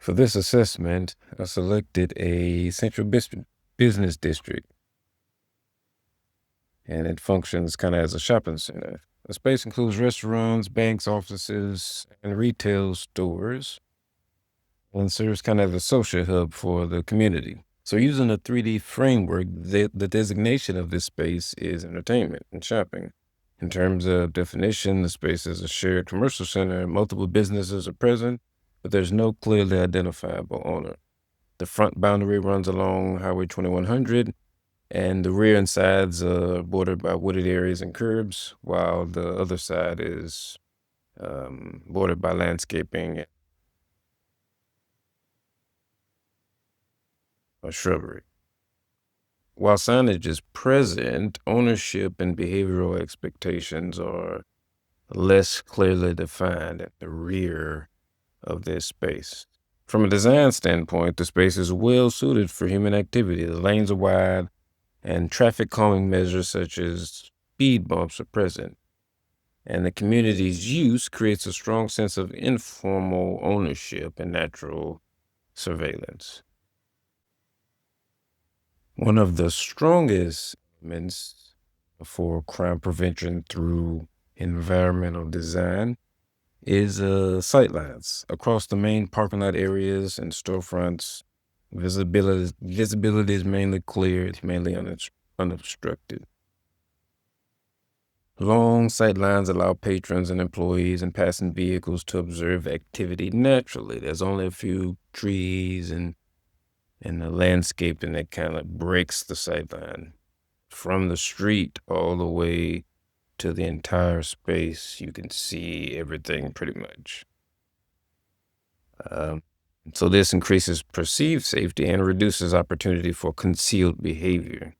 For this assessment, I selected a central business district, and it functions kind of as a shopping center. The space includes restaurants, banks, offices, and retail stores, and serves kind of as a social hub for the community. So, using a 3D framework, the designation of this space is entertainment and shopping. In terms of definition, the space is a shared commercial center. Multiple businesses are present, but there's no clearly identifiable owner. The front boundary runs along Highway 2100, and the rear and sides are bordered by wooded areas and curbs, while the other side is bordered by landscaping or shrubbery. While signage is present, ownership and behavioral expectations are less clearly defined at the rear of this space. From a design standpoint, the space is well suited for human activity. The lanes are wide, and traffic calming measures such as speed bumps are present. And the community's use creates a strong sense of informal ownership and natural surveillance. One of the strongest elements for crime prevention through environmental design is sightlines across the main parking lot areas and storefronts. Visibility is mainly clear, it's mainly unobstructed. Long sight lines allow patrons and employees and passing vehicles to observe activity naturally. There's only a few trees and the landscaping that kind of breaks the sight line. From the street all the way to the entire space, you can see everything pretty much. So this increases perceived safety and reduces opportunity for concealed behavior.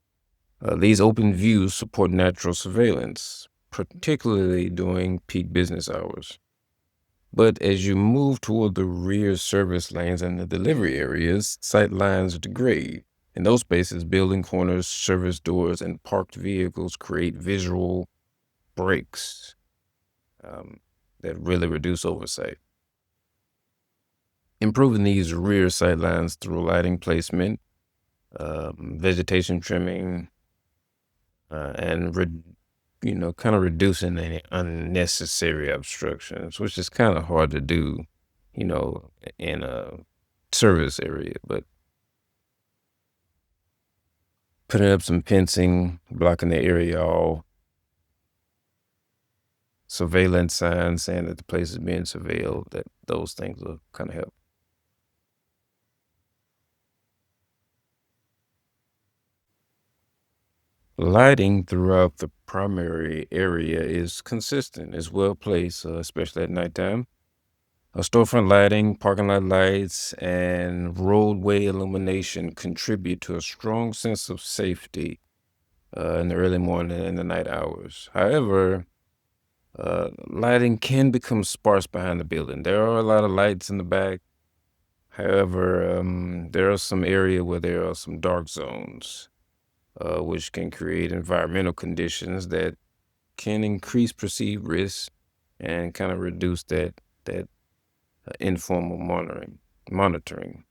These open views support natural surveillance, particularly during peak business hours. But as you move toward the rear service lanes and the delivery areas, sight lines degrade. In those spaces, building corners, service doors, and parked vehicles create visual breaks that really reduce oversight. Improving these rear sight lines through lighting placement, vegetation trimming, and kind of reducing any unnecessary obstructions, which is kind of hard to do, in a service area. But putting up some fencing, blocking the area off, surveillance signs saying that the place is being surveilled, that those things will kind of help. Lighting throughout the primary area is consistent, is well placed, especially at nighttime. Storefront lighting, parking lot lights, and roadway illumination contribute to a strong sense of safety in the early morning and the night hours. However, lighting can become sparse behind the building. There are a lot of lights in the back. However, there are some area where there are some dark zones, which can create environmental conditions that can increase perceived risk and kind of reduce that informal monitoring.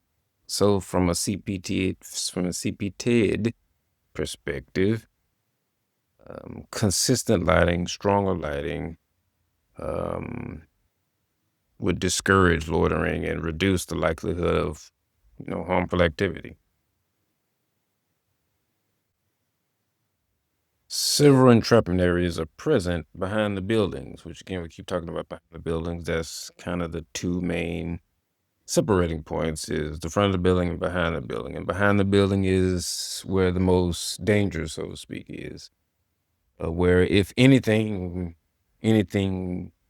So from a CPTED perspective, consistent lighting, stronger lighting, would discourage loitering and reduce the likelihood of, harmful activity. Several entrapment areas are present behind the buildings, which again, we keep talking about behind the buildings. That's kind of the two main separating points is the front of the building and behind the building. And behind the building is where the most danger, so to speak, is. Where if anything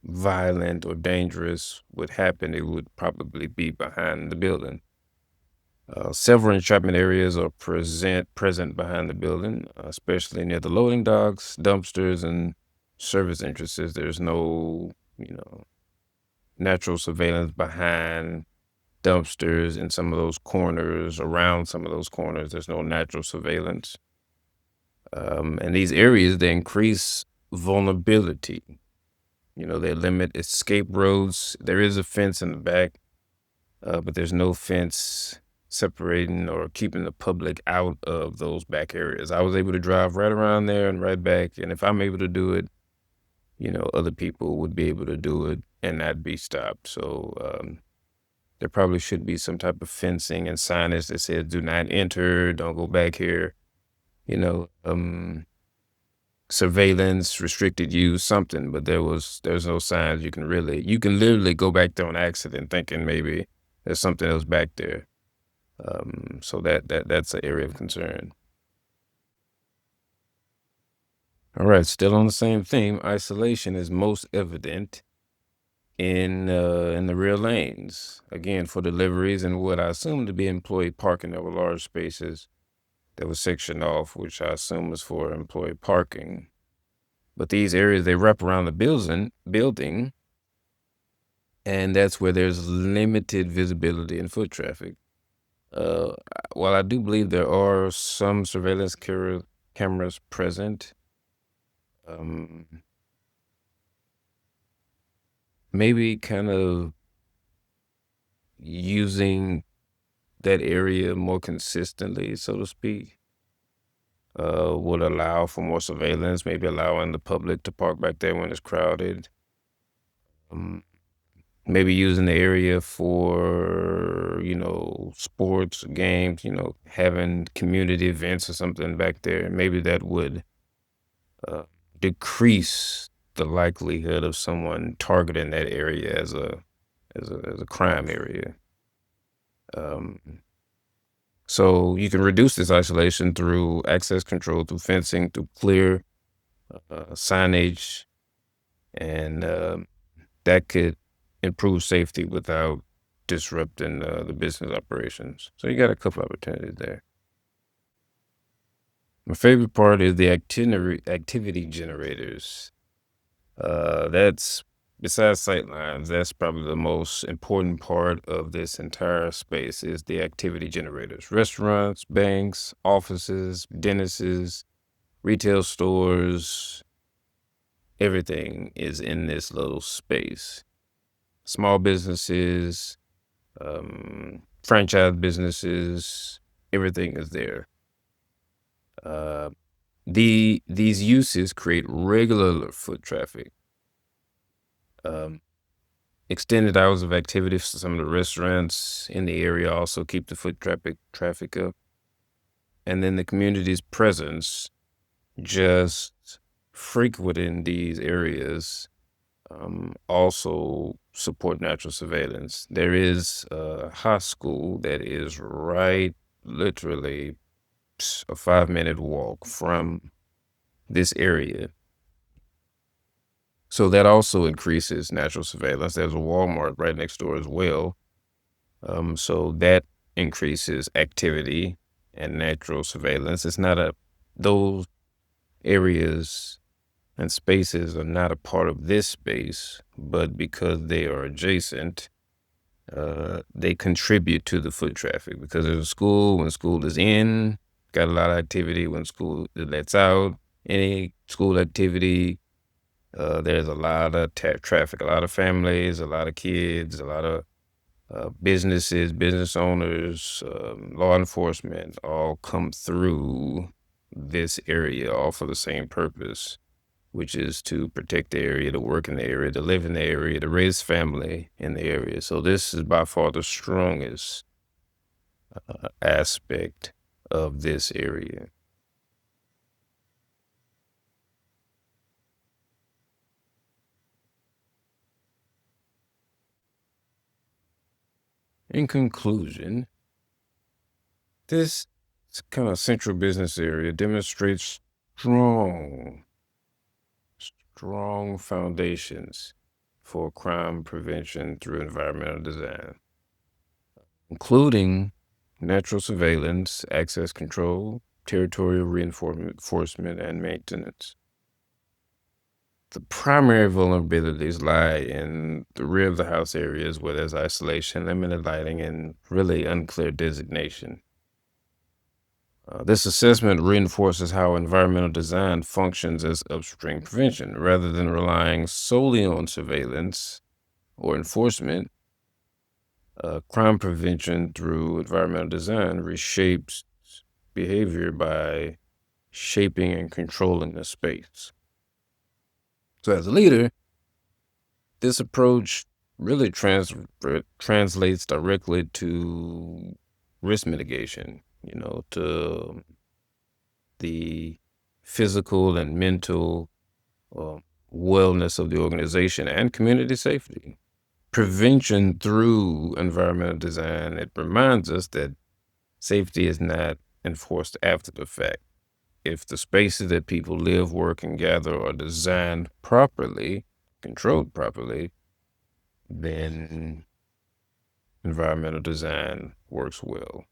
violent or dangerous would happen, it would probably be behind the building. Several entrapment areas are present behind the building, especially near the loading docks, dumpsters, and service entrances. There's no, natural surveillance behind dumpsters in some of those corners, around some of those corners. There's no natural surveillance. And these areas, they increase vulnerability. They limit escape roads. There is a fence in the back but there's no fence separating or keeping the public out of those back areas. I was able to drive right around there and right back, and if I'm able to do it, other people would be able to do it and not be stopped. So there probably should be some type of fencing and signage that says "Do not enter," "Don't go back here," you know, surveillance, restricted use, something. But there's no signs. You can literally go back there on accident, thinking maybe there's something else back there. So that's an area of concern. All right, still on the same theme, isolation is most evident in the rear lanes. Again, for deliveries and what I assume to be employee parking, there were large spaces that was sectioned off, which I assume was for employee parking. But these areas, they wrap around the building, and that's where there's limited visibility and foot traffic. Uh, while I do believe there are some surveillance cameras present, um, maybe kind of using that area more consistently, so to speak, would allow for more surveillance, maybe allowing the public to park back there when it's crowded. Um, Maybe using the area for, sports games, having community events or something back there. Maybe that would uh, decrease the likelihood of someone targeting that area as a crime area. Um, so you can reduce this isolation through access control, through fencing, through clear signage, and that could improve safety without disrupting the business operations. So you got a couple opportunities there. My favorite part is the activity generators. That's besides sightlines, that's probably the most important part of this entire space is the activity generators. Restaurants, banks, offices, dentists, retail stores, everything is in this little space. Small businesses, franchise businesses, everything is there. Uh, these uses create regular foot traffic. Um, Extended hours of activity for some of the restaurants in the area also keep the foot traffic up. And then the community's presence, just frequenting these areas, also support natural surveillance. There is a high school that is right, literally a 5-minute walk from this area. So that also increases natural surveillance. There's a Walmart right next door as well. So that increases activity and natural surveillance. Those areas and spaces are not a part of this space, but because they are adjacent, they contribute to the foot traffic because there's a school. When school is in, got a lot of activity. When school lets out, any school activity, there's a lot of traffic, a lot of families, a lot of kids, a lot of businesses, business owners, law enforcement all come through this area all for the same purpose, which is to protect the area, to work in the area, to live in the area, to raise family in the area. So this is by far the strongest aspect of this area. In conclusion, this kind of central business area demonstrates strong, strong foundations for crime prevention through environmental design, including natural surveillance, access control, territorial reinforcement, and maintenance. The primary vulnerabilities lie in the rear of the house areas where there's isolation, limited lighting, and really unclear designation. This assessment reinforces how environmental design functions as upstream prevention. Rather than relying solely on surveillance or enforcement, Crime prevention through environmental design reshapes behavior by shaping and controlling the space. So, as a leader, this approach really translates directly to risk mitigation, to the physical and mental uh, wellness of the organization and community safety. Prevention through environmental design, it reminds us that safety is not enforced after the fact. If the spaces that people live, work, and gather are designed properly, controlled properly, then environmental design works well.